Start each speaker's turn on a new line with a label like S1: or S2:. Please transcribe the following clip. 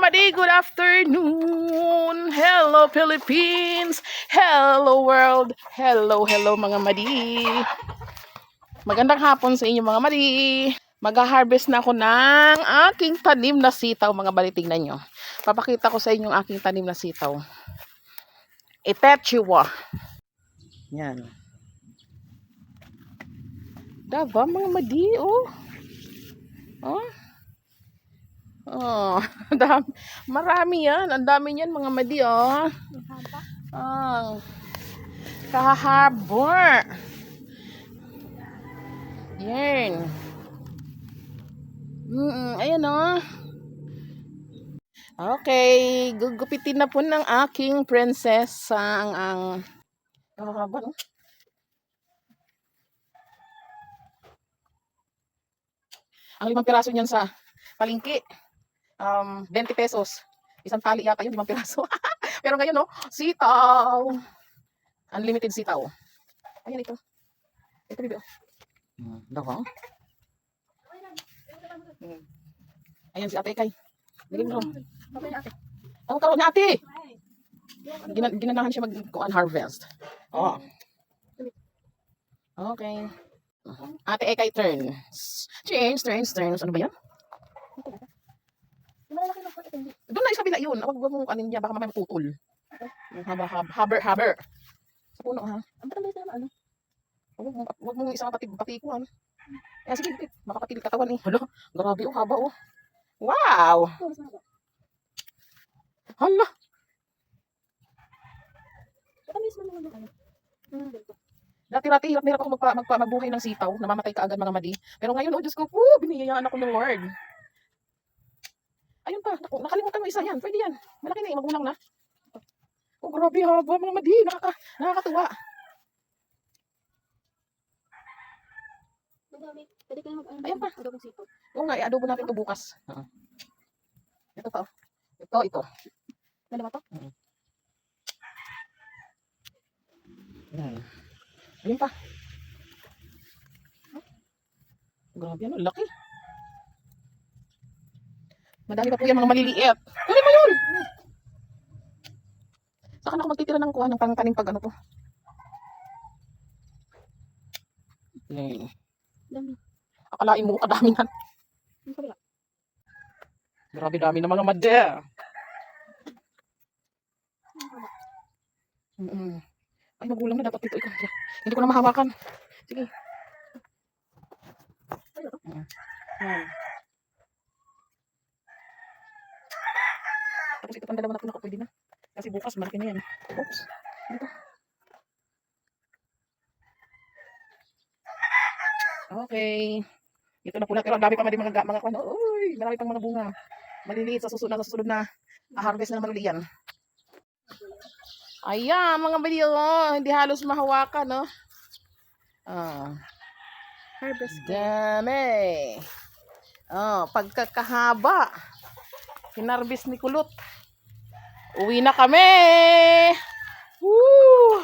S1: madi, good afternoon. Hello Philippines. Hello world. Hello mga madi. Magandang hapon sa inyo mga madi. Mag-harvest na ako ng aking tanim na sitaw mga madi. Tingnan nyo. Papakita ko sa inyo ang aking tanim na sitaw. Ipechua. Yan. Daba mga madi, oh. Oh. Oh, marami yan. Ang dami niyan mga madi, oh. Oh. Kahabor. Yan. Ayan, oh. Okay, gugupitin na po ng aking prinsesa ang kahaba, no? Ang 5 piraso niyan sa palengke, 20 pesos. Isang tali yata yun, 5 piraso. Pero ngayon, no, sitaw. Unlimited sitaw. Ayan ito. Ito, bibi. Daw. Ayan si Ate Kay. Bigyan mo. Ang karoon niya, Ate. Ginanahan siya mag-harvest. Oh. Okay. Ate Ekay turns. Turns. Ano ba yan? Doon na sa kabila yun. Huwag mong kanin niya. Baka mamaya maputol. Haber. Sa puno, ha? Ang patambay sa ano? Huwag mong isang patikuan. Kaya sige, makapatilit katawan eh. Hala, grabe oh, haba oh. Wow! Hala! Dati-rati, hirap na hirap ako magbuhay ng sitaw. Namamatay ka agad mga madi. Pero ngayon, oh Diyos ko, biniyayaan ako ng Lord. Ayun pa, nakalimutan mo isa yan. Pwede yan. Malaki na eh, magulang na. Oh, grabe haba mga madi. Nakakatuwa. Ayan pa. Oo nga, i-adobo natin ito bukas. Ito pa. Ito. Dalawa to? Ayun pa. Grabe yan, laki. Madami pa po yan mga maliliit. Kunin mo yun! Saka na ako magtitira ng kuha ng pangtanim pag ano to. Akalain mo kadami yan. Grabe dami na mga made. Ay, magulang na dapat ito. Hindi ko na mahawakan. Sige. Tapos ito pang dalawa na pinako, pwede na. Kasi bukas, malaki na yan. Oops. Dito. Okay. Ito na pula. Pero ang dami pa mga kwan. Uy, marami pang mga bunga. Maliliit sa susunod na harvest na naman ulit yan. Ayan, mga video, hindi halos mahawakan, no? Harvest. Dami. Pagkakahaba. Hinarbis ni Kulot. Uwi na kami. Woo!